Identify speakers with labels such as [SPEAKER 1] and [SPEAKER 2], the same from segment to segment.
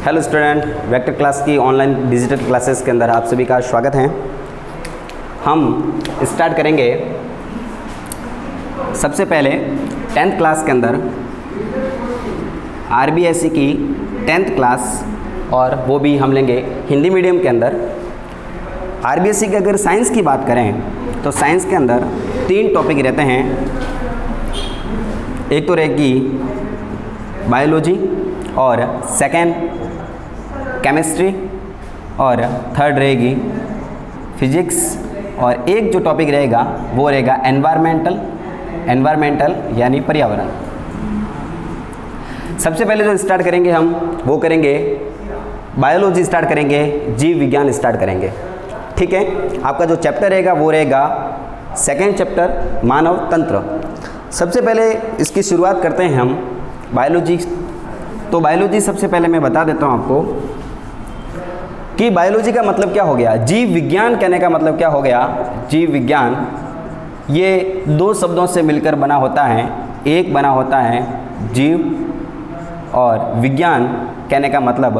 [SPEAKER 1] Hello student, vector class की online digital classes के अंदर आप सभी का स्वागत है। हम स्टार्ट करेंगे सबसे पहले 10th क्लास के अंदर आरबीएसई की 10th क्लास, और वो भी हम लेंगे हिंदी मीडियम के अंदर। आरबीएसई की अगर साइंस की बात करें तो साइंस के अंदर 3 टॉपिक रहते हैं। एक तो रहेगी बायोलॉजी, और सेकेंड केमिस्ट्री, और थर्ड रहेगी फिजिक्स, और एक जो टॉपिक रहेगा वो रहेगा एनवायरमेंटल यानी पर्यावरण। सबसे पहले जो स्टार्ट करेंगे हम वो करेंगे बायोलॉजी स्टार्ट करेंगे, जीव विज्ञान स्टार्ट करेंगे। ठीक है, आपका जो चैप्टर रहेगा वो रहेगा सेकेंड चैप्टर मानव तंत्र। सबसे पहले इसकी शुरुआत करते हैं हम बायोलॉजी। तो बायोलॉजी सबसे पहले मैं बता देता हूँ आपको कि बायोलॉजी का मतलब क्या हो गया। जीव विज्ञान कहने का मतलब क्या हो गया। जीव विज्ञान ये 2 शब्दों से मिलकर बना होता है। एक बना होता है जीव, और विज्ञान कहने का मतलब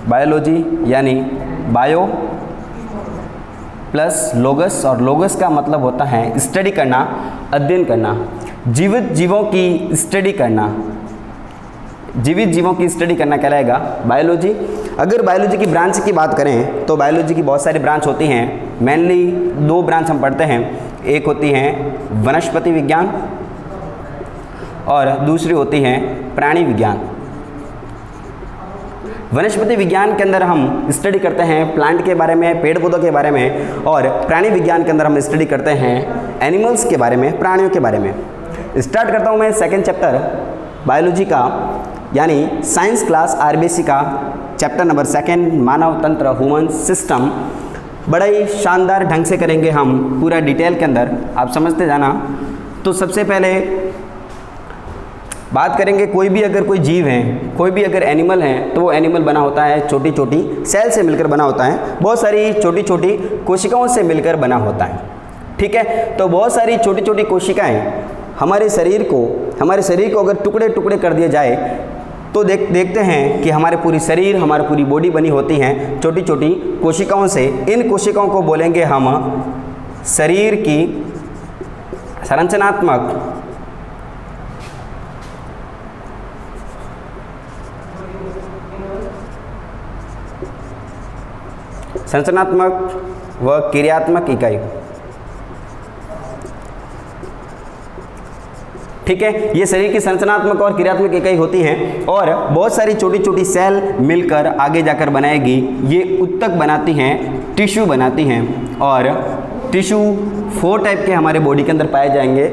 [SPEAKER 1] बायोलॉजी यानी बायो प्लस लोगस, और लोगस का मतलब होता है स्टडी करना, अध्ययन करना, जीवित जीवों की स्टडी करना। जीवित जीवों की स्टडी करना कहलाएगा बायोलॉजी। अगर बायोलॉजी की ब्रांच की बात करें तो बायोलॉजी की बहुत सारी ब्रांच होती हैं। मेनली 2 ब्रांच हम पढ़ते हैं। एक होती हैं वनस्पति विज्ञान और दूसरी होती हैं प्राणी विज्ञान। वनस्पति विज्ञान के अंदर हम स्टडी करते हैं प्लांट के बारे में, पेड़ पौधों के बारे में, और प्राणी विज्ञान के अंदर हम स्टडी करते हैं एनिमल्स के बारे में, प्राणियों के बारे में। स्टार्ट करता हूँ मैं सेकेंड चैप्टर बायोलॉजी का, यानी साइंस क्लास आरबीएसई का चैप्टर नंबर 2 मानव तंत्र ह्यूमन सिस्टम। बड़ा ही शानदार ढंग से करेंगे हम पूरा डिटेल के अंदर, आप समझते जाना। तो सबसे पहले बात करेंगे कोई भी जीव है, कोई भी अगर एनिमल है तो वो एनिमल बना होता है छोटी छोटी सेल से मिलकर बना होता है, बहुत सारी छोटी छोटी कोशिकाओं से मिलकर बना होता है। ठीक है, तो बहुत सारी छोटी छोटी कोशिकाएं हमारे शरीर को अगर टुकड़े टुकड़े कर दिए जाए तो देखते हैं कि हमारी पूरी बॉडी बनी होती हैं छोटी छोटी कोशिकाओं से। इन कोशिकाओं को बोलेंगे हम शरीर की संरचनात्मक व क्रियात्मक इकाई। ठीक है, ये शरीर की संरचनात्मक और क्रियात्मक इकाई होती हैं, और बहुत सारी छोटी छोटी सेल मिलकर आगे जाकर बनाएगी। ये उत्तक बनाती हैं, टिश्यू बनाती हैं, और टिश्यू 4 टाइप के हमारे बॉडी के अंदर पाए जाएंगे।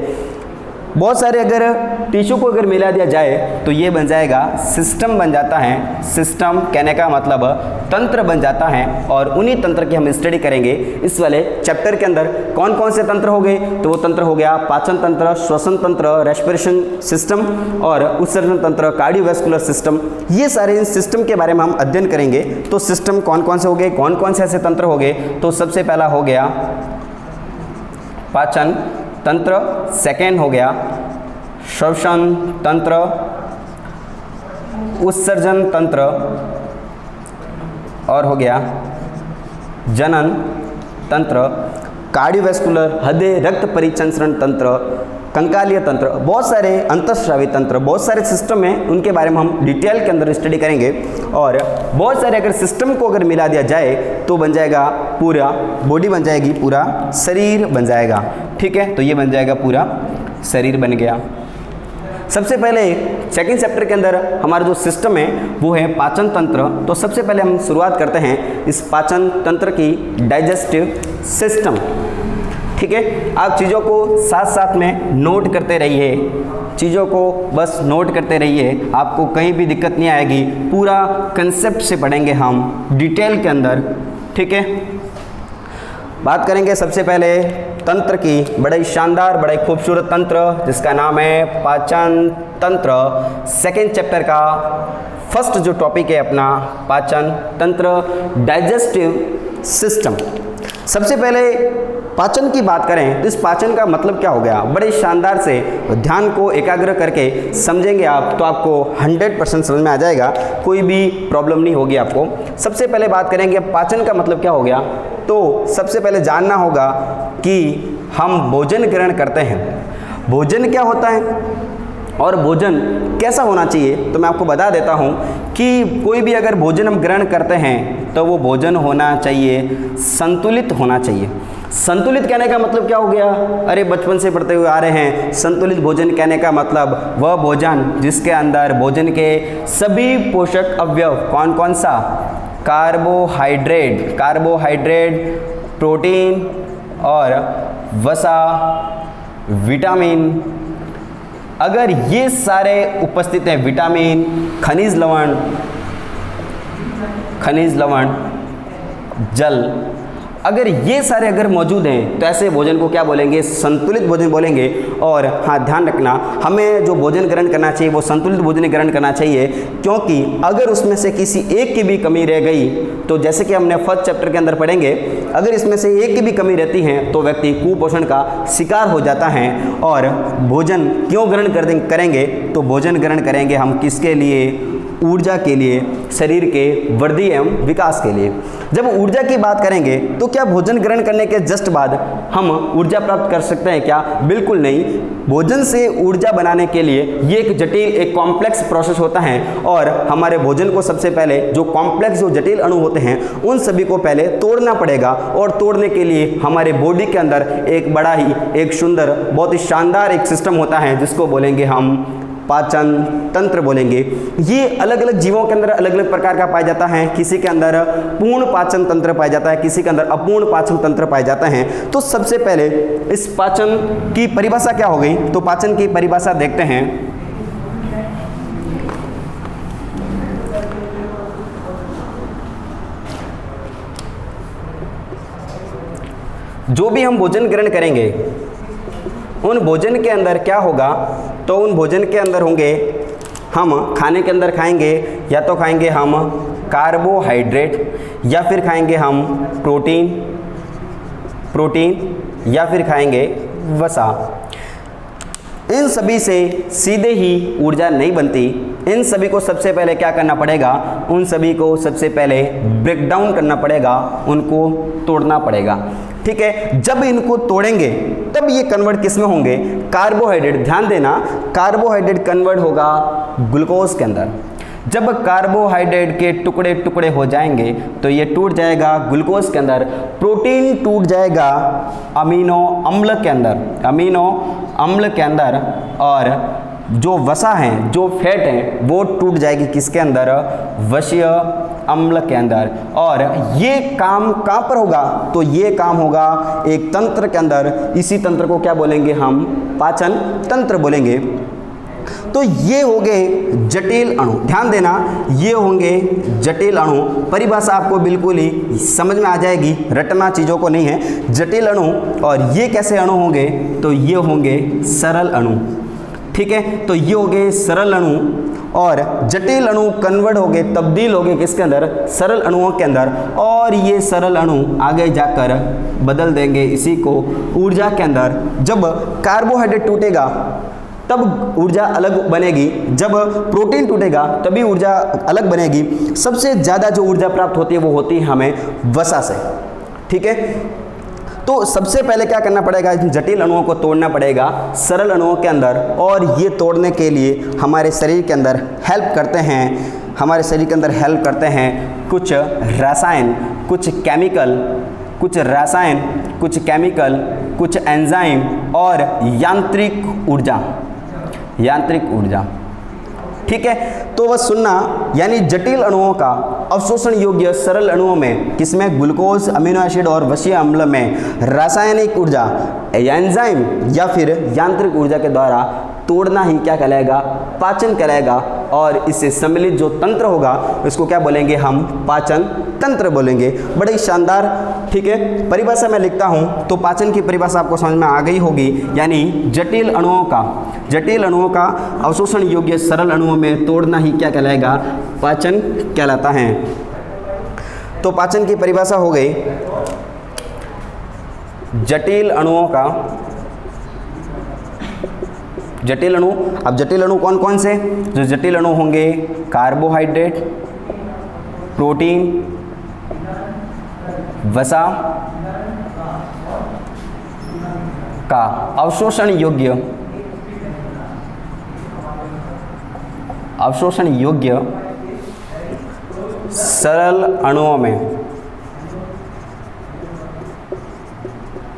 [SPEAKER 1] बहुत सारे अगर टिश्यू को अगर मिला दिया जाए तो ये बन जाएगा सिस्टम बन जाता है। सिस्टम कहने का मतलब तंत्र बन जाता है, और उन्हीं तंत्र की हम स्टडी करेंगे इस वाले चैप्टर के अंदर। कौन कौन से तंत्र हो गए, तो वो तंत्र हो गया पाचन तंत्र, श्वसन तंत्र, रेस्पिरेशन सिस्टम, और उत्सर्जन तंत्र, कार्डियोवैस्कुलर सिस्टम। ये सारे सिस्टम के बारे में हम अध्ययन करेंगे। तो सिस्टम कौन कौन से हो गए, कौन कौन से ऐसे तंत्र हो गए। तो सबसे पहला हो गया पाचन तंत्र, सेकेंड हो गया श्वसन तंत्र, उत्सर्जन तंत्र, और हो गया जनन तंत्र, कार्डियोवैस्कुलर हृदय रक्त परिसंचरण तंत्र, कंकालीय तंत्र, बहुत सारे अंतःस्रावी तंत्र, बहुत सारे सिस्टम हैं, उनके बारे में हम डिटेल के अंदर स्टडी करेंगे। और बहुत सारे अगर सिस्टम को अगर मिला दिया जाए तो बन जाएगा पूरा बॉडी बन जाएगी, पूरा शरीर बन जाएगा। ठीक है, तो ये बन जाएगा पूरा शरीर बन गया। सबसे पहले सेकेंड चैप्टर के अंदर हमारा जो सिस्टम है वो है पाचन तंत्र। तो सबसे पहले हम शुरुआत करते हैं इस पाचन तंत्र की, डाइजेस्टिव सिस्टम। ठीक है, आप चीज़ों को साथ साथ में नोट करते रहिए, चीज़ों को बस नोट करते रहिए, आपको कहीं भी दिक्कत नहीं आएगी। पूरा कंसेप्ट से पढ़ेंगे हम डिटेल के अंदर। ठीक है, बात करेंगे सबसे पहले तंत्र की, बड़ा ही शानदार, बड़ा ही खूबसूरत तंत्र जिसका नाम है पाचन तंत्र। सेकेंड चैप्टर का फर्स्ट जो टॉपिक है अपना पाचन तंत्र, डाइजेस्टिव सिस्टम। सबसे पहले पाचन की बात करें तो इस पाचन का मतलब क्या हो गया, बड़े शानदार से ध्यान को एकाग्र करके समझेंगे आप तो आपको 100% समझ में आ जाएगा, कोई भी प्रॉब्लम नहीं होगी आपको। सबसे पहले बात करेंगे पाचन का मतलब क्या हो गया, तो सबसे पहले जानना होगा कि हम भोजन ग्रहण करते हैं, भोजन क्या होता है और भोजन कैसा होना चाहिए। तो मैं आपको बता देता हूँ कि कोई भी अगर भोजन हम ग्रहण करते हैं तो वो भोजन होना चाहिए संतुलित होना चाहिए। संतुलित कहने का मतलब क्या हो गया, अरे बचपन से पढ़ते हुए आ रहे हैं, संतुलित भोजन कहने का मतलब वह भोजन जिसके अंदर भोजन के सभी पोषक अवयव कौन कौन सा, कार्बोहाइड्रेट, प्रोटीन और वसा, विटामिन, अगर ये सारे उपस्थित हैं, विटामिन, खनिज लवण, जल, अगर ये सारे अगर मौजूद हैं तो ऐसे भोजन को क्या बोलेंगे, संतुलित भोजन बोलेंगे। और हाँ ध्यान रखना, हमें जो भोजन ग्रहण करना चाहिए वो संतुलित भोजन ग्रहण करना चाहिए, क्योंकि अगर उसमें से किसी एक की भी कमी रह गई तो जैसे कि हमने फर्स्ट चैप्टर के अंदर पढ़ेंगे, अगर इसमें से एक की भी कमी रहती है तो व्यक्ति कुपोषण का शिकार हो जाता है। और भोजन क्यों ग्रहण करेंगे, तो भोजन ग्रहण करेंगे हम किसके लिए, ऊर्जा के लिए, शरीर के वृद्धि एवं विकास के लिए। जब ऊर्जा की बात करेंगे तो क्या भोजन ग्रहण करने के जस्ट बाद हम ऊर्जा प्राप्त कर सकते हैं क्या, बिल्कुल नहीं। भोजन से ऊर्जा बनाने के लिए ये एक जटिल, एक कॉम्प्लेक्स प्रोसेस होता है और हमारे भोजन को सबसे पहले जो कॉम्प्लेक्स, जो जटिल अणु होते हैं उन सभी को पहले तोड़ना पड़ेगा। और तोड़ने के लिए हमारे बॉडी के अंदर एक बड़ा ही, एक सुंदर, बहुत ही शानदार एक सिस्टम होता है जिसको बोलेंगे हम पाचन तंत्र बोलेंगे। ये अलग अलग जीवों के अंदर अलग अलग प्रकार का पाया जाता है, किसी के अंदर पूर्ण पाचन तंत्र पाया जाता है, किसी के अंदर अपूर्ण पाचन तंत्र पाए जाते हैं। तो सबसे पहले इस पाचन की परिभाषा क्या हो गई, तो पाचन की परिभाषा देखते हैं। जो भी हम भोजन ग्रहण करेंगे उन भोजन के अंदर क्या होगा, तो उन भोजन के अंदर होंगे, हम खाने के अंदर खाएंगे या तो खाएंगे हम कार्बोहाइड्रेट, या फिर खाएंगे हम प्रोटीन या फिर खाएंगे वसा। इन सभी से सीधे ही ऊर्जा नहीं बनती, इन सभी को सबसे पहले क्या करना पड़ेगा, उन सभी को सबसे पहले ब्रेक डाउन करना पड़ेगा, उनको तोड़ना पड़ेगा। ठीक है, जब इनको तोड़ेंगे तब ये कन्वर्ट किस में होंगे, कार्बोहाइड्रेट। ध्यान देना, कार्बोहाइड्रेट कन्वर्ट होगा ग्लूकोज के अंदर। जब कार्बोहाइड्रेट के टुकड़े टुकड़े हो जाएंगे तो ये टूट जाएगा ग्लूकोज के अंदर, प्रोटीन टूट जाएगा अमीनो अम्ल के अंदर, और जो वसा है, जो फैट है, वो टूट जाएगी किसके अंदर, वसीय अम्ल के अंदर। और ये काम कहाँ पर होगा, तो ये काम होगा एक तंत्र के अंदर, इसी तंत्र को क्या बोलेंगे हम, पाचन तंत्र बोलेंगे। तो ये हो गए जटिल अणु, ध्यान देना, ये होंगे जटिल अणु। परिभाषा आपको बिल्कुल ही समझ में आ जाएगी, रटना चीज़ों को नहीं है। जटिल अणु, और ये कैसे अणु होंगे, तो ये होंगे सरल अणु। ठीक है, तो ये हो गए सरल अणु, और जटिल अणु कन्वर्ट हो गए, तब्दील हो गए किसके अंदर, सरल अणुओं के अंदर। और ये सरल अणु आगे जाकर बदल देंगे इसी को ऊर्जा के अंदर। जब कार्बोहाइड्रेट टूटेगा तब ऊर्जा अलग बनेगी, जब प्रोटीन टूटेगा तभी ऊर्जा अलग बनेगी। सबसे ज़्यादा जो ऊर्जा प्राप्त होती है वो होती है हमें वसा से। ठीक है, तो सबसे पहले क्या करना पड़ेगा, जटिल अणुओं को तोड़ना पड़ेगा सरल अणुओं के अंदर। और ये तोड़ने के लिए हमारे शरीर के अंदर हेल्प करते हैं, हमारे शरीर के अंदर हेल्प करते हैं कुछ रसायन, कुछ केमिकल, कुछ एंजाइम और यांत्रिक ऊर्जा। ठीक है, तो वह सुनना, यानी जटिल अणुओं का अवशोषण योग्य सरल अणुओं में, किसमें, ग्लूकोज, अमीनो एसिड और वसीय अम्ल में रासायनिक ऊर्जा, एंजाइम या फिर यांत्रिक ऊर्जा के द्वारा तोड़ना ही क्या कहलाएगा, पाचन कहलाएगा। और इससे सम्मिलित जो तंत्र होगा इसको क्या बोलेंगे हम, पाचन तंत्र बोलेंगे। बड़े शानदार। ठीक है, परिभाषा मैं लिखता हूँ तो पाचन की परिभाषा आपको समझ में आ गई होगी, यानी जटिल अणुओं का अवशोषण योग्य सरल अणुओं में तोड़ना ही क्या कहलाएगा, पाचन कहलाता है। तो पाचन की परिभाषा हो गई, जटिल अणुओं का, जटिल अणु, अब जटिल अणु कौन कौन से, जो जटिल अणु होंगे कार्बोहाइड्रेट, प्रोटीन, वसा का अवशोषण योग्य सरल अणुओं में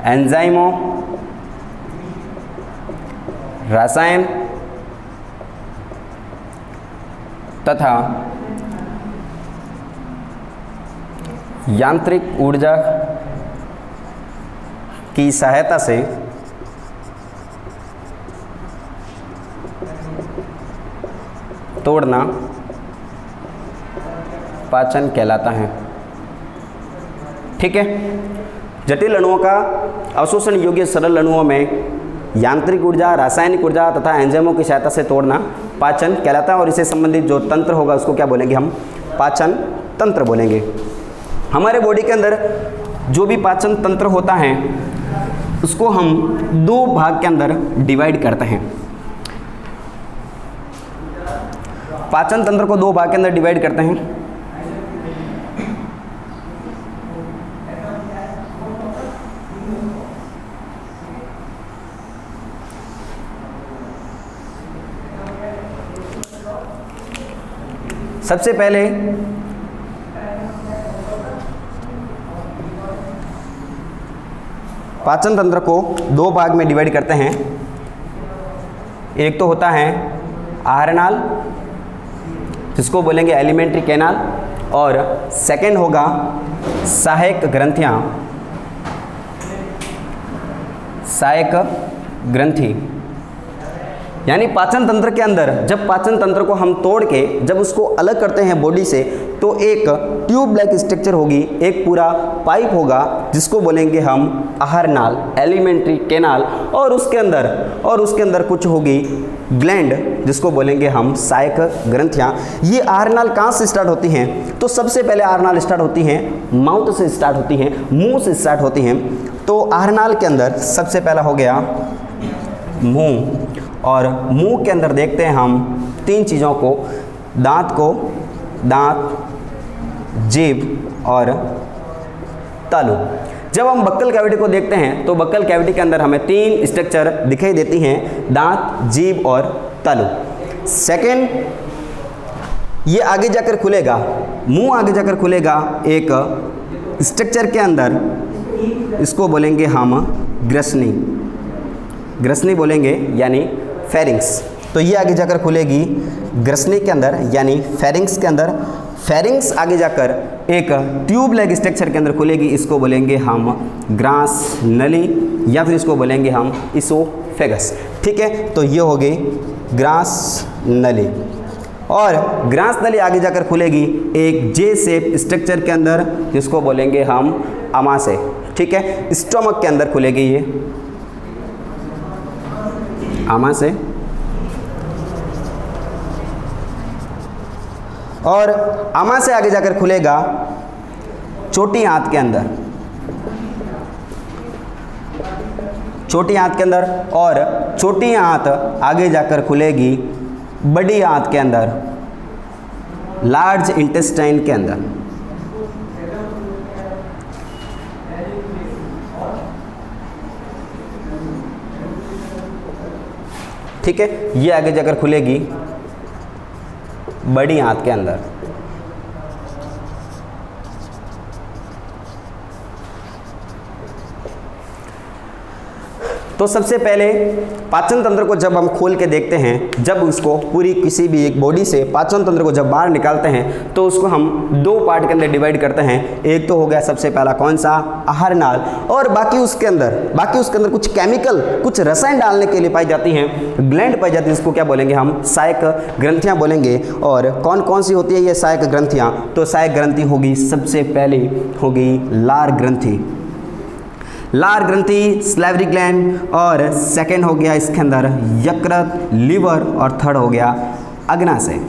[SPEAKER 1] एंजाइमों, रसायन तथा यांत्रिक ऊर्जा की सहायता से तोड़ना पाचन कहलाता है। ठीक है, जटिल अणुओं का अवशोषण योग्य सरल अणुओं में यांत्रिक ऊर्जा, रासायनिक ऊर्जा तथा एंजाइमों की सहायता से तोड़ना पाचन कहलाता है, और इससे संबंधित जो तंत्र होगा उसको क्या बोलेंगे हम, पाचन तंत्र बोलेंगे। हमारे बॉडी के अंदर जो भी पाचन तंत्र होता है उसको हम दो भाग के अंदर डिवाइड करते हैं। पाचन तंत्र को दो भाग के अंदर डिवाइड करते हैं। सबसे पहले पाचन तंत्र को दो भाग में डिवाइड करते हैं। एक तो होता है आहार नाल, जिसको बोलेंगे एलिमेंट्री कैनाल, और सेकंड होगा सहायक ग्रंथियां, सहायक ग्रंथि। यानी पाचन तंत्र के अंदर जब पाचन तंत्र को हम तोड़ के जब उसको अलग करते हैं बॉडी से, तो एक ट्यूब लाइक स्ट्रक्चर होगी, एक पूरा पाइप होगा जिसको बोलेंगे हम आहार नाल, एलिमेंट्री कैनाल, और उसके अंदर कुछ होगी ग्लैंड जिसको बोलेंगे हम सहायक ग्रंथियां। ये आहार नाल कहाँ से स्टार्ट होती हैं? तो सबसे पहले आहार नाल स्टार्ट होती हैं माउथ से, स्टार्ट होती हैं मुंह से स्टार्ट होती हैं। तो आहार नाल के अंदर सबसे पहला हो गया मुंह, और मुंह के अंदर देखते हैं हम तीन चीज़ों को, दांत, जीभ और तालु। जब हम बक्कल कैविटी को देखते हैं तो बक्कल कैविटी के अंदर हमें तीन स्ट्रक्चर दिखाई देती हैं, दांत, जीभ और तालु। सेकंड, ये आगे जाकर खुलेगा, मुंह आगे जाकर खुलेगा एक स्ट्रक्चर के अंदर, इसको बोलेंगे हम ग्रसनी बोलेंगे, यानी फेरिंग्स। तो ये आगे जाकर खुलेगी ग्रसनी के अंदर यानी फेरिंग्स के अंदर। फेरिंग्स आगे जाकर एक ट्यूब लाइक स्ट्रक्चर के अंदर खुलेगी, इसको बोलेंगे हम ग्रास नली, या फिर इसको बोलेंगे हम इसोफेगस। ठीक है, तो ये हो गई ग्रास नली। और ग्रास नली आगे जाकर खुलेगी एक जे शेप स्ट्रक्चर के अंदर, जिसको बोलेंगे हम आमाशय। ठीक है, स्टोमक के अंदर खुलेगी ये आमाशय। और आमाशय आगे जाकर खुलेगा छोटी आंत के अंदर, छोटी आंत के अंदर, और छोटी आंत आगे जाकर खुलेगी बड़ी आंत के अंदर, लार्ज इंटेस्टाइन के अंदर। ठीक है, ये आगे जाकर खुलेगी बड़ी आंत के अंदर। तो सबसे पहले पाचन तंत्र को जब हम खोल के देखते हैं, जब उसको पूरी किसी भी एक बॉडी से पाचन तंत्र को जब बाहर निकालते हैं, तो उसको हम दो पार्ट के अंदर डिवाइड करते हैं। एक तो हो गया सबसे पहला कौन सा, आहार नाल, और बाकी उसके अंदर कुछ केमिकल, कुछ रसायन डालने के लिए पाई जाती हैं, ग्लैंड पाई जाती है, जिसको क्या बोलेंगे हम सहायक ग्रंथियाँ बोलेंगे। और कौन कौन सी होती है ये सहायक ग्रंथियाँ? तो सहायक ग्रंथि होगी, सबसे पहले होगी लार ग्रंथि, लार ग्रंथि, स्लाइवरी ग्लैंड, और सेकंड हो गया इसके अंदर यकृत, लीवर, और थर्ड हो गया अग्नाशय।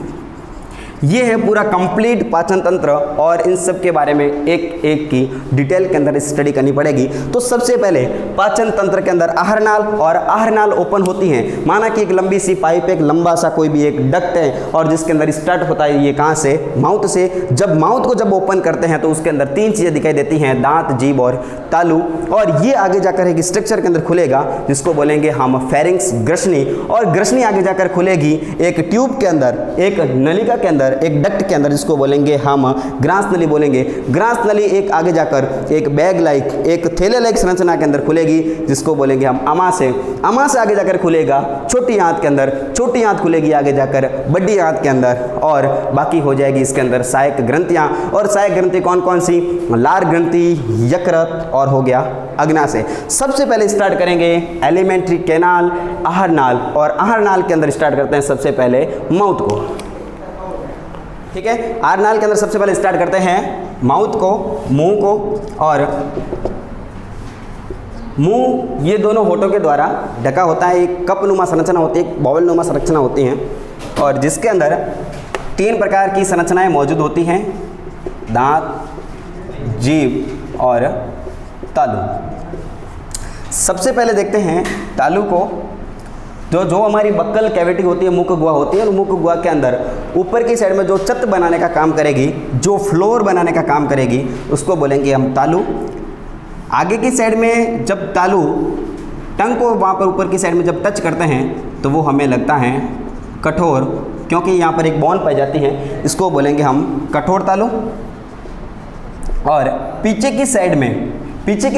[SPEAKER 1] ये है पूरा कंप्लीट पाचन तंत्र और इन सब के बारे में एक एक की डिटेल के अंदर स्टडी करनी पड़ेगी। तो सबसे पहले पाचन तंत्र के अंदर आहार नाल और आहार नाल ओपन होती हैं। माना कि एक लंबी सी पाइप, एक लंबा सा कोई भी एक डक्ट है और जिसके अंदर स्टार्ट होता है ये कहाँ से, माउथ से। जब माउथ को जब ओपन करते हैं तो उसके अंदर तीन चीज़ें दिखाई देती हैं, दांत, जीभ और तालु। और ये आगे जाकर एक स्ट्रक्चर के अंदर खुलेगा जिसको बोलेंगे हम फेरिंक्स, ग्रसनी। और ग्रसनी आगे जाकर खुलेगी एक ट्यूब के अंदर, एक नलिका के अंदर, एक डक्ट के अंदर जिसको बोलेंगे हम ग्रास नली बोलेंगे। ग्रास नली एक आगे जाकर एक बैग लाइक, एक थैले लाइक संरचना के अंदर खुलेगी जिसको बोलेंगे हम अमाशय। अमाशय आगे जाकर खुलेगा छोटी आंत के अंदर, छोटी आंत खुलेगी आगे जाकर बड़ी आंत के अंदर और बाकी हो जाएगी इसके अंदर सहायक ग्रंथियां। और सहायक ग्रंथि कौन कौन सी, लार ग्रंथि, यकृत और हो गया अग्नाशय। सबसे पहले स्टार्ट करेंगे एलिमेंट्री कैनाल, आहार नाल। और आहार नाल के अंदर स्टार्ट करते हैं सबसे पहले माउथ को, ठीक है। आहार नाल के अंदर सबसे पहले स्टार्ट करते हैं माउथ को, मुंह को। और मुंह ये दोनों होठों के द्वारा ढका होता है, एक कप नुमा संरचना होती है, एक बाउल नुमा संरचना होती है और जिसके अंदर तीन प्रकार की संरचनाएं मौजूद होती हैं, दांत, जीभ और तालु। सबसे पहले देखते हैं तालु को। जो हमारी बक्कल कैविटी होती है, मुख गुहा होती है, और मुख गुहा के अंदर ऊपर की साइड में जो छत बनाने का काम करेगी, जो फ्लोर बनाने का काम करेगी, उसको बोलेंगे हम तालु। आगे की साइड में जब तालु टंग को वहाँ पर ऊपर की साइड में जब टच करते हैं तो वो हमें लगता है कठोर, क्योंकि यहाँ पर एक बॉन पाई जाती है, इसको बोलेंगे हम कठोर तालु। और पीछे की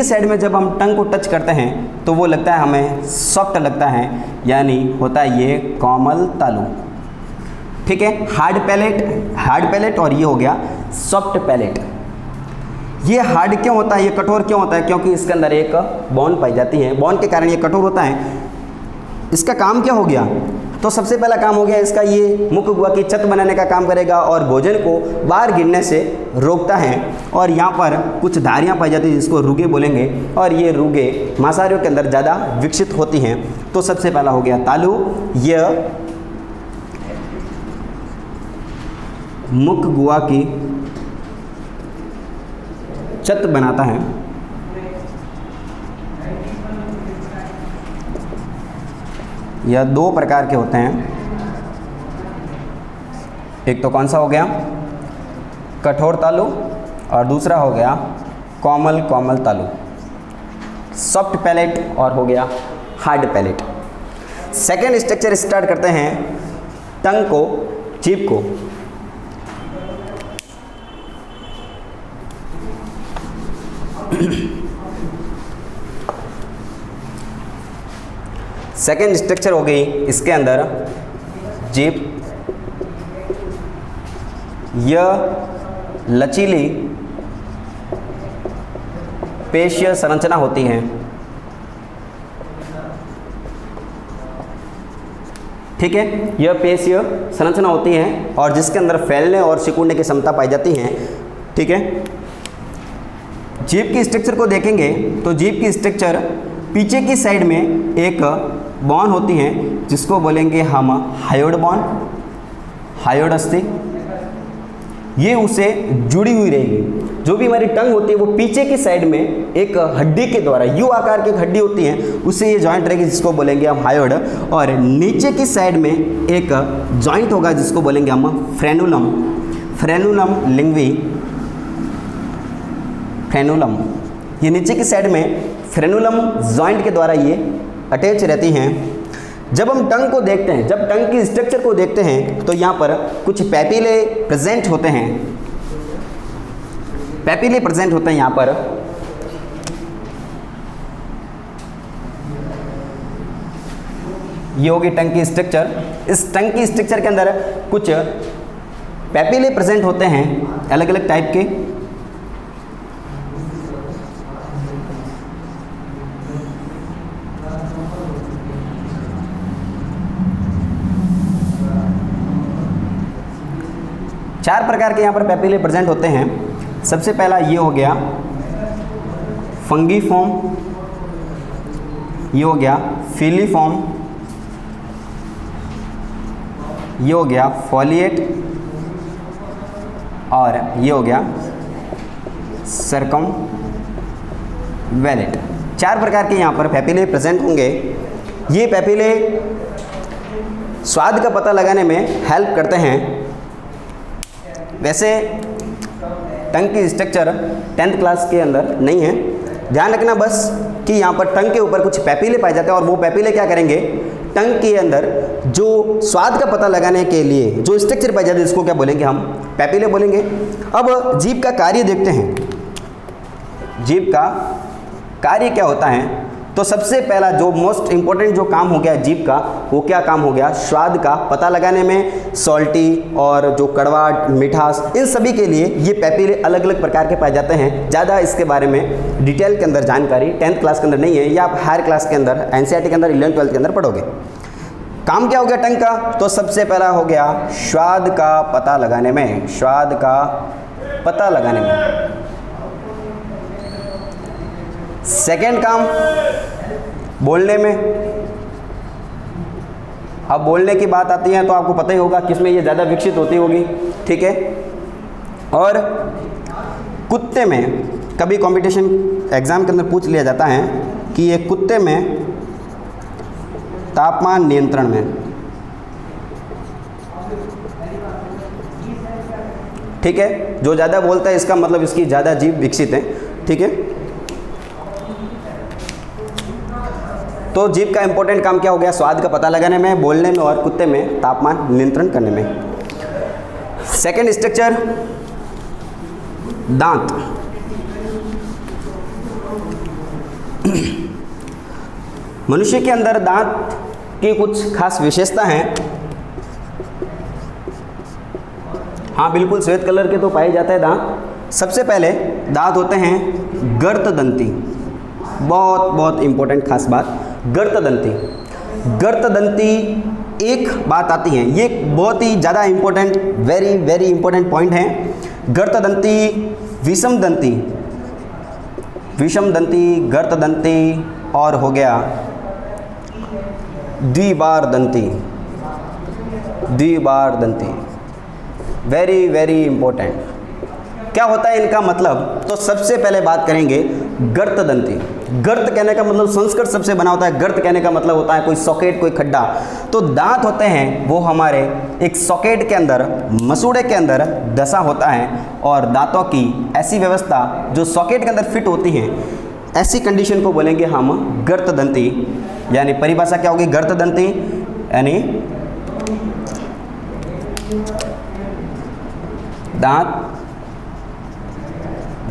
[SPEAKER 1] साइड में जब हम टंग को टच करते हैं तो वो लगता है हमें सॉफ्ट लगता है, यानी होता है ये कोमल तालु, ठीक है। हार्ड पैलेट और ये हो गया सॉफ्ट पैलेट। ये हार्ड क्यों होता है, ये कठोर क्यों होता है, क्योंकि इसके अंदर एक बॉन पाई जाती है, बॉन के कारण ये कठोर होता है। इसका काम क्या हो गया, तो सबसे पहला काम हो गया इसका, ये मुख गुहा की छत बनाने का काम करेगा और भोजन को बाहर गिरने से रोकता है। और यहाँ पर कुछ धारियाँ पाई जाती हैं जिसको रुगे बोलेंगे, और ये रुगे मांसाहारियों के अंदर ज़्यादा विकसित होती हैं। तो सबसे पहला हो गया तालु, यह मुख गुहा की छत बनाता है। यह दो प्रकार के होते हैं, एक तो कौन सा हो गया कठोर तालु और दूसरा हो गया कोमल तालु, सॉफ्ट पैलेट और हो गया hard palate. Second structure start करते हैं टंग को, जीभ को। सेकेंड स्ट्रक्चर हो गई इसके अंदर जीभ। यह लचीली पेशीय संरचना होती है, ठीक है। यह पेशीय संरचना होती है और जिसके अंदर फैलने और सिकुड़ने की क्षमता पाई जाती है, ठीक है। जीभ की स्ट्रक्चर को देखेंगे तो जीभ की स्ट्रक्चर पीछे की साइड में एक बॉन होती है जिसको बोलेंगे हम हायोड बॉन, हायोड अस्थि। ये उसे जुड़ी हुई रहेगी। जो भी हमारी टंग होती है वो पीछे की साइड में एक हड्डी के द्वारा, यू आकार की एक हड्डी होती है, उससे ये जॉइंट रहेगी जिसको बोलेंगे हम हायोड। और नीचे की साइड में एक जॉइंट होगा जिसको बोलेंगे हम फ्रेनुलम, फ्रेनुलम लिंग्वी, फ्रेनुलम। ये नीचे की साइड में फ्रेनुलम जॉइंट के द्वारा ये अटैच रहती हैं। जब हम टंग को देखते हैं, जब टंग की स्ट्रक्चर को देखते हैं तो यहाँ पर कुछ पैपिले प्रेजेंट होते हैं, पैपिले प्रेजेंट होते हैं यहाँ पर। ये होगी टंग की स्ट्रक्चर। इस टंग की स्ट्रक्चर के अंदर कुछ पैपिले प्रेजेंट होते हैं अलग अलग टाइप के। चार प्रकार के यहाँ पर पैपिले प्रेजेंट होते हैं। सबसे पहला ये हो गया फंगीफॉर्म, ये हो गया फिलीफॉर्म, ये हो गया फॉलिएट और ये हो गया सर्कमवेलेंट। 4 प्रकार के यहाँ पर पैपिले प्रेजेंट होंगे। ये पैपिले स्वाद का पता लगाने में हेल्प करते हैं। वैसे टंग की स्ट्रक्चर 10th क्लास के अंदर नहीं है, ध्यान रखना बस कि यहाँ पर टंग के ऊपर कुछ पैपिले पाए जाते हैं और वो पैपिले क्या करेंगे, टंग के अंदर जो स्वाद का पता लगाने के लिए जो स्ट्रक्चर पाए जाते हैं इसको क्या बोलेंगे, हम पैपिले बोलेंगे। अब जीभ का कार्य देखते हैं, जीभ का कार्य क्या होता है। तो सबसे पहला जो मोस्ट इम्पोर्टेंट जो काम हो गया जीभ का, वो क्या काम हो गया, स्वाद का पता लगाने में। सॉल्टी और जो कड़वा, मिठास, इन सभी के लिए ये पैपिले अलग अलग प्रकार के पाए जाते हैं। ज़्यादा इसके बारे में डिटेल के अंदर जानकारी 10th क्लास के अंदर नहीं है, या आप हायर क्लास के अंदर NCERT के अंदर 11th 12th के अंदर पढ़ोगे। काम क्या हो गया टंग का, तो सबसे पहला हो गया स्वाद का पता लगाने में, स्वाद का पता लगाने में। सेकेंड काम बोलने में। अब बोलने की बात आती है तो आपको पता ही होगा किसमें ये ज़्यादा विकसित होती होगी, ठीक है। और कुत्ते में कभी कंपटीशन एग्ज़ाम के अंदर पूछ लिया जाता है कि ये कुत्ते में तापमान नियंत्रण में, ठीक है, जो ज़्यादा बोलता है इसका मतलब इसकी ज़्यादा जीभ विकसित है, ठीक है। तो जीभ का इंपॉर्टेंट काम क्या हो गया, स्वाद का पता लगाने में, बोलने में और कुत्ते में तापमान नियंत्रण करने में। सेकंड स्ट्रक्चर दांत। मनुष्य के अंदर दांत की कुछ खास विशेषता हैं। हाँ बिल्कुल श्वेत कलर के तो पाए जाते हैं दांत। सबसे पहले दांत होते हैं गर्तदंती, बहुत बहुत इंपॉर्टेंट खास बात, गर्तदंती। गर्तदंती एक बात आती है, ये बहुत ही ज़्यादा important, very very important point है। गर्तदंती, विषमदंती, विषमदंती, गर्तदंती और हो गया द्विबारदंती, द्विबारदंती, वेरी वेरी इंपॉर्टेंट। क्या होता है इनका मतलब, तो सबसे पहले बात करेंगे गर्तदंती। गर्त कहने का मतलब संस्कृत शब्द से बना होता है, गर्त कहने का मतलब होता है कोई सॉकेट, कोई खड्डा। तो दांत होते हैं वो हमारे एक सॉकेट के अंदर, मसूड़े के अंदर दसा होता है, और दांतों की ऐसी व्यवस्था जो सॉकेट के अंदर फिट होती है, ऐसी कंडीशन को बोलेंगे हम गर्तदंती। यानी परिभाषा क्या होगी, गर्तदंती यानी दांत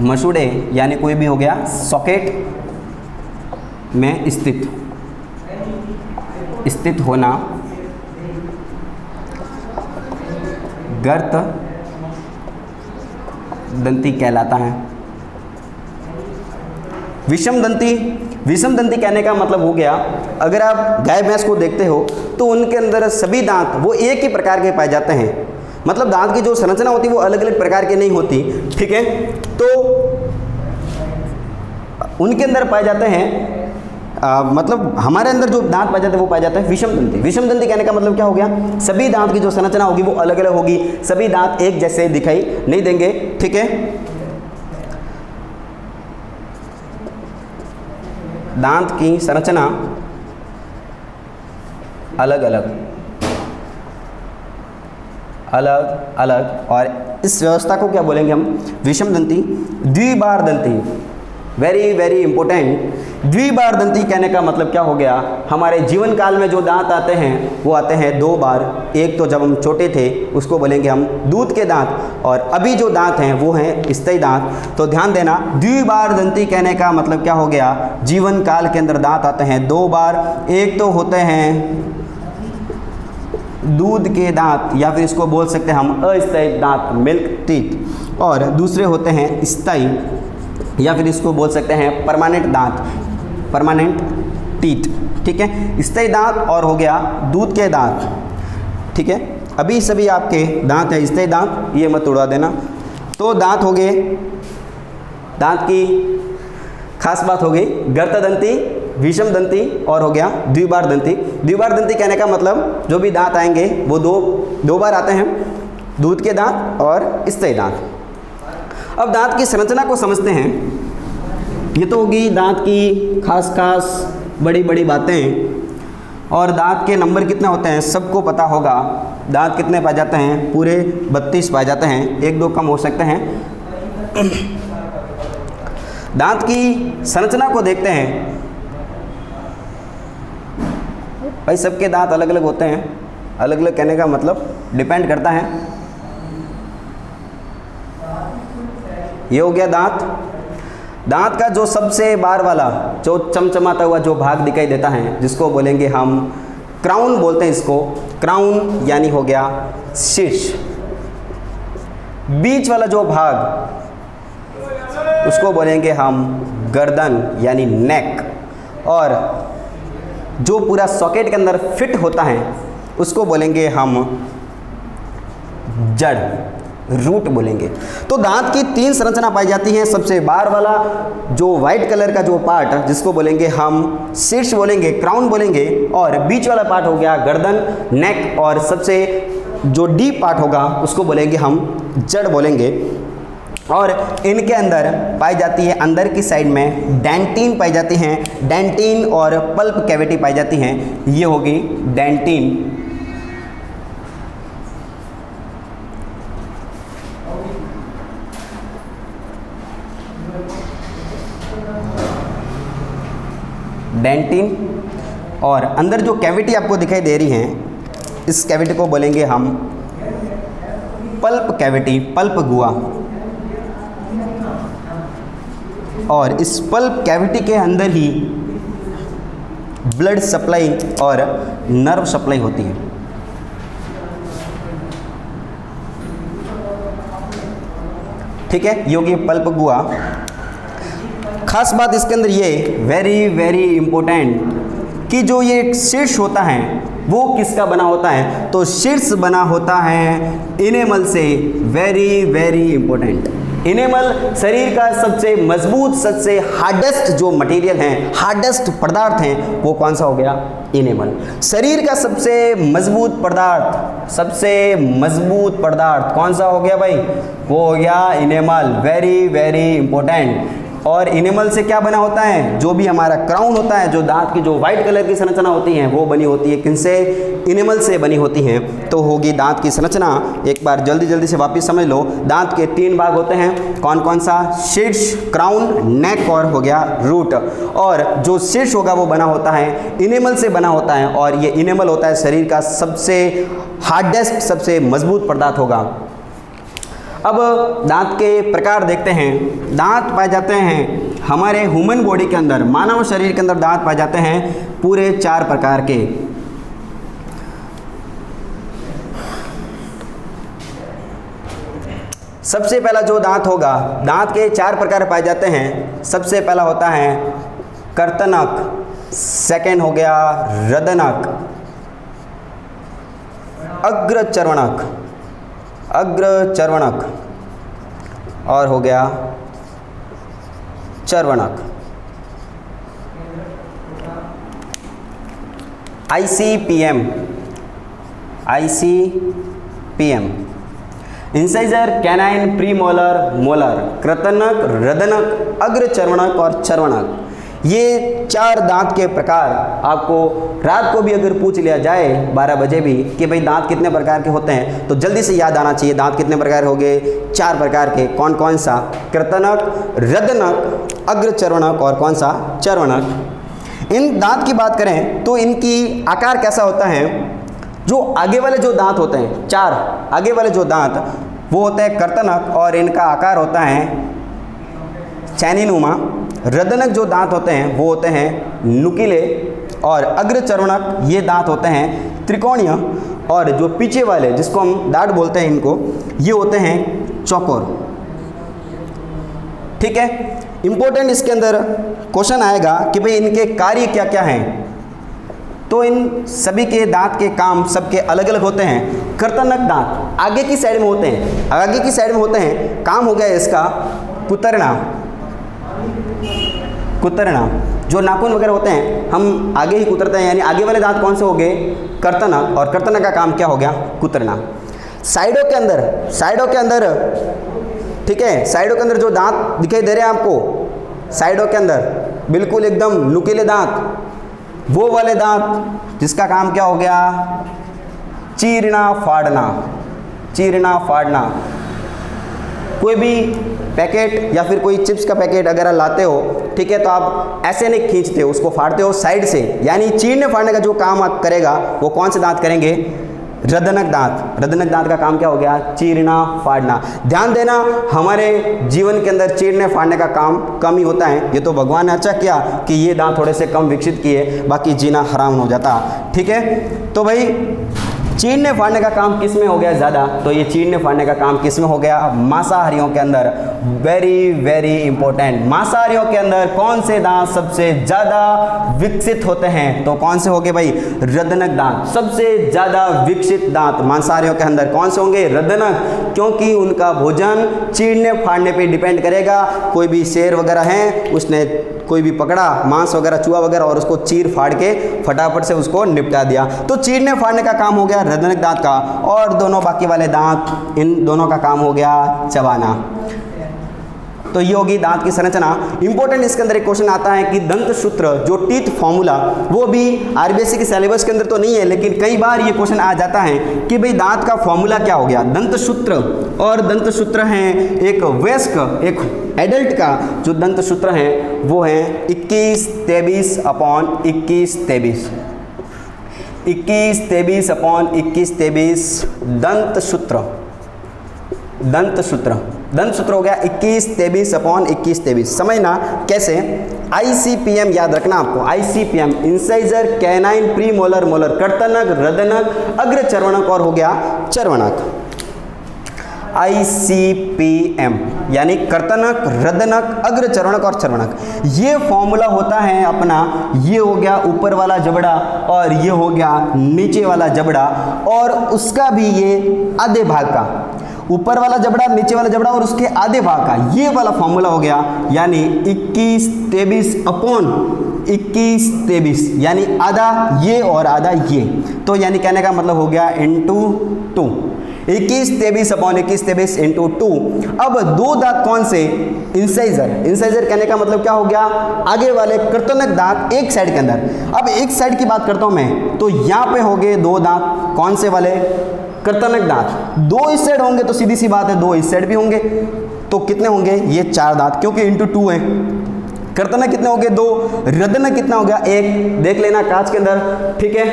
[SPEAKER 1] मसूड़े यानी कोई भी हो गया सॉकेट में स्थित होना गर्तदंती कहलाता है। विषमदंती, विषमदंती कहने का मतलब हो गया, अगर आप गाय भैंस को देखते हो तो उनके अंदर सभी दांत वो एक ही प्रकार के पाए जाते हैं। मतलब दांत की जो संरचना होती है वो अलग अलग प्रकार की नहीं होती, ठीक है। तो उनके अंदर पाए जाते हैं मतलब हमारे अंदर जो दांत पाए जाते हैं वो पाए जाते हैं विषमदंती। विषमदंती कहने का मतलब क्या हो गया, सभी दांत की जो संरचना होगी वो अलग अलग होगी, सभी दांत एक जैसे दिखाई नहीं देंगे, ठीक है। दांत की संरचना अलग अलग अलग अलग, और इस व्यवस्था को क्या बोलेंगे हम, विषमदंती। द्विबारदंती, वेरी वेरी इंपॉर्टेंट। द्विबारदंती कहने का मतलब क्या हो गया, हमारे जीवन काल में जो दांत आते हैं वो आते हैं 2 बार। एक तो जब हम छोटे थे उसको बोलेंगे हम दूध के दांत, और अभी जो दांत हैं वो हैं स्थायी दांत। तो ध्यान देना, द्विबारदंती कहने का मतलब क्या हो गया, जीवन काल के अंदर दांत आते हैं 2 बार। एक तो होते हैं दूध के दांत, या फिर इसको बोल सकते हैं हम अस्थायी दांत, मिल्क टीथ, और दूसरे होते हैं स्थायी, या फिर इसको बोल सकते हैं परमानेंट दांत, परमानेंट टीथ, ठीक है। स्थायी दांत और हो गया दूध के दांत, ठीक है। अभी सभी आपके दांत है स्थायी दांत, ये मत उड़ा देना। तो दांत हो गए, दांत की खास बात हो गई गर्तदंती, विषमदंती और हो गया द्विबारदंती। द्विबारदंती कहने का मतलब जो भी दांत आएंगे वो दो बार आते हैं, दूध के दांत और स्थायी दांत। अब दांत की संरचना को समझते हैं। ये तो होगी दांत की खास बड़ी बड़ी बातें। और दांत के नंबर कितने होते हैं सबको पता होगा। दांत कितने पाए जाते हैं? पूरे 32 पाए जाते हैं, 1-2 कम हो सकते हैं। दांत की संरचना को देखते हैं। भाई सबके दांत अलग अलग होते हैं। अलग अलग कहने का मतलब डिपेंड करता है। ये हो गया दांत। दांत का जो सबसे बाहर वाला जो चमचमाता हुआ जो भाग दिखाई देता है, जिसको बोलेंगे हम क्राउन बोलते हैं इसको। क्राउन यानी हो गया शीर्ष। बीच वाला जो भाग उसको बोलेंगे हम गर्दन यानी नेक। और जो पूरा सॉकेट के अंदर फिट होता है उसको बोलेंगे हम जड़, रूट बोलेंगे। तो दांत की 3 संरचना पाई जाती हैं। सबसे बाहर वाला जो वाइट कलर का जो पार्ट जिसको बोलेंगे हम शीर्ष बोलेंगे, क्राउन बोलेंगे। और बीच वाला पार्ट हो गया गर्दन, नेक। और सबसे जो डीप पार्ट होगा उसको बोलेंगे हम जड़ बोलेंगे। और इनके अंदर पाई जाती है, अंदर की साइड में डेंटिन पाई जाती हैं। डेंटिन और पल्प कैविटी पाई जाती हैं। ये होगी डेंटिन। डेंटिन। और अंदर जो कैविटी आपको दिखाई दे रही है, इस कैविटी को बोलेंगे हम पल्प कैविटी, पल्प गुहा। और इस पल्प कैविटी के अंदर ही ब्लड सप्लाई और नर्व सप्लाई होती है। ठीक है, ये होगी पल्प गुहा। खास बात इसके अंदर ये वेरी इम्पोर्टेंट कि जो ये शीर्ष होता है वो किसका बना होता है? तो शीर्ष बना होता है इनेमल से। Very important. इनेमल शरीर का सबसे मजबूत, सबसे हार्डेस्ट जो मटेरियल है, हार्डेस्ट पदार्थ है, वो कौन सा हो गया? इनेमल। शरीर का सबसे मजबूत पदार्थ, सबसे मजबूत पदार्थ कौन सा हो गया भाई? वो हो गया इनेमल। Very important. और इनेमल से क्या बना होता है? जो भी हमारा क्राउन होता है, जो दांत की जो वाइट कलर की संरचना होती है वो बनी होती है किनसे? इनेमल से बनी होती है। तो होगी दांत की संरचना। एक बार जल्दी से वापस समझ लो। दांत के 3 भाग होते हैं। कौन सा? शीर्ष, क्राउन, नेक और हो गया रूट। और जो शीर्ष होगा वो बना होता है इनेमल से बना होता है। और ये इनेमल होता है शरीर का सबसे हार्डेस्ट, सबसे मजबूत पदार्थ होगा। अब दांत के प्रकार देखते हैं। दांत पाए जाते हैं हमारे ह्यूमन बॉडी के अंदर, मानव शरीर के अंदर दांत पाए जाते हैं पूरे 4 प्रकार के। सबसे पहला जो दांत होगा, दांत के 4 प्रकार पाए जाते हैं। सबसे पहला होता है कर्तनक, सेकंड हो गया रदनक, अग्रचर्वणक और हो गया चर्वणक। ICPM incisor, canine, premolar, molar, कृतनक, रदनक, अग्रचर्वणक और चर्वणक। ये 4 दांत के प्रकार आपको रात को भी अगर पूछ लिया जाए 12 बजे भी कि भाई दांत कितने प्रकार के होते हैं, तो जल्दी से याद आना चाहिए दांत कितने प्रकार हो गए? 4 प्रकार के। कौन सा? कृतनक, रदनक, अग्रचर्वणक और कौन सा? चर्वणक। इन दांत की बात करें तो इनकी आकार कैसा होता है? जो आगे वाले जो दांत होते हैं, 4 आगे वाले जो दांत वो होते हैं कर्तनक और इनका आकार होता है चैनीनुमा। रदनक जो दांत होते हैं वो होते हैं नुकीले। और अग्रचर्वणक ये दांत होते हैं त्रिकोणीय। और जो पीछे वाले जिसको हम दांत बोलते हैं इनको, ये होते हैं चौकोर। ठीक है, इंपॉर्टेंट इसके अंदर क्वेश्चन आएगा कि भाई इनके कार्य क्या क्या हैं। तो इन सभी के दांत के काम सबके अलग अलग होते हैं। कर्तनक दांत आगे की साइड में होते हैं, आगे की साइड में होते हैं। काम हो गया इसका कुतरना। जो नाखून वगैरह होते हैं हम आगे ही कुतरते हैं, यानी आगे वाले दांत कौन से हो गए? कर्तनक। और कर्तनक का काम क्या हो गया? कुतरना। साइडों के अंदर ठीक है, साइडों के अंदर जो दांत दिखाई दे रहे हैं आपको, साइडों के अंदर बिल्कुल एकदम नुकीले दांत, वो वाले दांत जिसका काम क्या हो गया, चीरना फाड़ना, चीरना फाड़ना। कोई भी पैकेट या फिर कोई चिप्स का पैकेट अगर लाते हो, ठीक है, तो आप ऐसे नहीं खींचते हो, उसको फाड़ते हो साइड से, यानी चीरने फाड़ने का जो काम आप करेगा वो कौन से दांत करेंगे, रदनक दांत। रदनक दांत का काम क्या हो गया, चीरना फाड़ना। ध्यान देना, हमारे जीवन के अंदर चीरने फाड़ने का काम कम ही होता है। ये तो भगवान ने अच्छा किया कि ये दांत थोड़े से कम विकसित किए, बाकी जीना हराम हो जाता। ठीक है, तो भाई चीरने फाड़ने का काम किस में हो गया ज़्यादा, तो ये चीरने फाड़ने का काम किस में हो गया, मांसाहारियों के अंदर। वेरी वेरी इंपॉर्टेंट, मांसाहारियों के अंदर कौन से दांत सबसे ज़्यादा विकसित होते हैं, तो कौन से होंगे भाई, रदनक दांत। सबसे ज़्यादा विकसित दांत मांसाहारियों के अंदर कौन से होंगे, रदनक, क्योंकि उनका भोजन चीरने फाड़ने पे डिपेंड करेगा। कोई भी शेर वगैरह हैं, उसने कोई भी पकड़ा मांस वगैरह, चूहा वगैरह, और उसको चीर फाड़ के फटाफट से उसको निपटा दिया, तो चीरने फाड़ने का काम हो गया रदनक दांत का, और दोनों बाकी वाले दांत, इन दोनों का काम हो गया चबाना। तो ये होगी दांत की संरचना। इंपॉर्टेंट इसके अंदर एक क्वेश्चन आता है कि दंत सूत्र जो टीथ फॉर्मूला, वो भी आरबीएससी के सिलेबस के अंदर तो नहीं है, लेकिन कई बार ये क्वेश्चन आ जाता है कि भाई दांत का फॉर्मूला क्या हो गया। दंत सूत्र, और दंत सूत्र हैं एक वयस्क, एक एडल्ट का जो दंत सूत्र हैं वो है 21-23/21-23, 21-23/21-23 दंत सूत्र। दंत सूत्र, दंत सूत्र हो गया 21-23/21-23। समझना कैसे, ICPM याद रखना आपको, ICPM incisor, canine, premolar, molar, कर्तनक, रदनक, अग्र चर्वणक और हो गया चर्वणक। ICPM यानी कर्तनक, रदनक, अग्र चर्वणक और चर्वणक। ये फॉर्मूला होता है अपना, ये हो गया ऊपर वाला जबड़ा और ये हो गया नीचे वाला जबड़ा, और उसका भी ये आधे भाग का, ऊपर वाला जबड़ा, नीचे वाला जबड़ा और उसके आधे भाग का, ये वाला फॉर्मूला हो गया, यानी 21-23/21-23, यानी आधा ये और आधा ये। तो यानी कहने का मतलब हो गया इंटू 2, 21-23/21-23 इंटू 2। अब दो दांत कौन से, इंसाइजर, इंसाइजर कहने का मतलब क्या हो गया, आगे वाले कर्तनक दांत एक साइड के अंदर। अब एक साइड की बात करता हूं मैं, तो यहाँ पे हो गए दो दांत, कौन से वाले, कर्तनक दांत। दो इस साइड होंगे तो सीधी सी बात है दो इस साइड भी होंगे, तो कितने होंगे, ये 4 दांत, क्योंकि इंटू 2 है। कर्तनक कितने हो गए, 2, रदनक कितना हो गया, 1, देख लेना कांच के अंदर, ठीक है,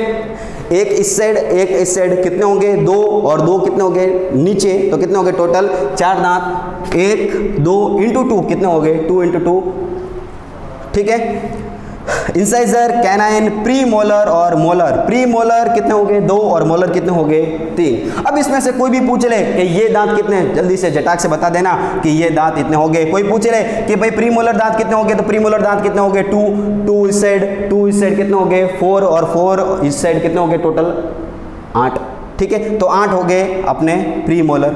[SPEAKER 1] एक इस साइड एक इस साइड, कितने होंगे, 2 और 2 कितने हो गए नीचे, तो कितने हो गए टोटल 4 दांत, 1 2 इंटू 2 कितने हो गए, 2 इंटू 2, ठीक है। इंसाइजर, कैनाइन, प्री मोलर और मोलर। प्री मोलर कितने हो गए, 2 और मोलर कितने हो गए, 3। अब इसमें से कोई भी पूछ ले कि ये दांत कितने, जल्दी से झटाक से बता देना कि ये दांत इतने हो गए। कोई पूछ ले कि भाई प्री मोलर दांत कितने हो गए, तो प्री मोलर दांत कितने हो गए, 2 इस साइड, 2 इस साइड कितने हो गए, 4 और 4 इस साइड कितने हो गए, टोटल 8, ठीक है। तो 8 हो गए अपने प्री मोलर।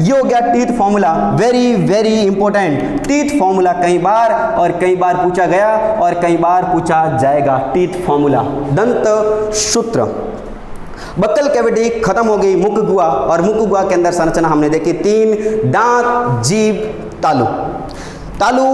[SPEAKER 1] ये हो गया teeth formula, very very important. Teeth formula कई बार और कई बार पूछा गया और कई बार पूछा जाएगा। टीथ फॉर्मूला, दंत सूत्र। बक्कल कैविटी खत्म हो गई, मुख गुहा, और मुख गुहा के अंदर संरचना हमने देखी 3 दांत, जीभ, तालु। तालु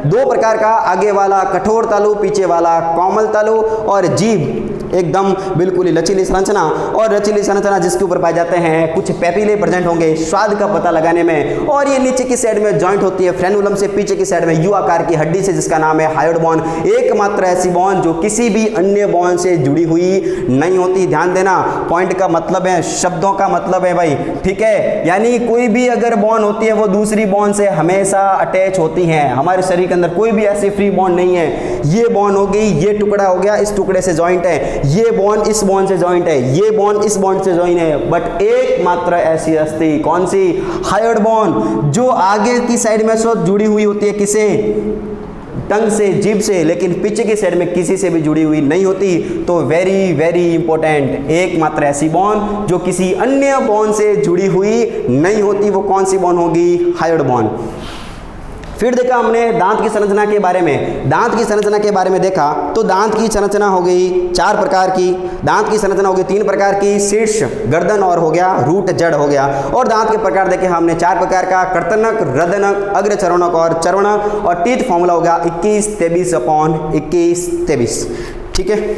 [SPEAKER 1] 2 प्रकार का, आगे वाला कठोर तालु, पीछे वाला कोमल तालु, और जीभ एकदम बिल्कुल ही लचीली संरचना। और लचीली संरचना जिसके ऊपर पाए जाते हैं कुछ पैपिले प्रेजेंट होंगे स्वाद का पता लगाने में। और ये नीचे की साइड में जॉइंट होती है फ्रेनुलम से, पीछे की साइड में यू आकार की हड्डी से जिसका नाम है हायोइड बोन। एकमात्र ऐसी बोन जो किसी भी अन्य बोन से जुड़ी हुई नहीं होती। ध्यान देना, पॉइंट का मतलब है, शब्दों का मतलब है भाई, ठीक है। यानी कोई भी अगर बोन होती है वो दूसरी बोन से हमेशा अटैच होती है। हमारे शरीर के अंदर कोई भी ऐसी फ्री बोन नहीं है। ये बोन हो गई, ये टुकड़ा हो गया, इस टुकड़े से जॉइंट है, ये बॉन इस बॉन से जॉइंट है, ये बॉन इस बॉन से जॉइंट है। बट एकमात्र ऐसी अस्थि, कौन सी, हायोइड बोन, जो आगे की साइड में सो जुड़ी हुई होती है, किसे, टंग से, जीभ से, लेकिन पीछे की साइड में किसी से भी जुड़ी हुई नहीं होती। तो वेरी वेरी इंपॉर्टेंट, एकमात्र ऐसी बॉन जो किसी अन्य बॉन से जुड़ी हुई नहीं होती, वो कौन सी बॉन होगी, हायोइड बॉन। फिर देखा हमने दांत की संरचना के बारे में। दांत की संरचना के बारे में देखा तो दांत की संरचना हो गई 4 प्रकार की। दांत की संरचना हो गई 3 प्रकार की, शीर्ष, गर्दन और हो गया रूट, जड़ हो गया। और दांत के प्रकार देखे हमने 4 प्रकार का, कर्तनक, रदनक, अग्रचरणक और चर्वणक। और टीथ फॉर्मूला हो गया 21 23/21 23। ठीक है।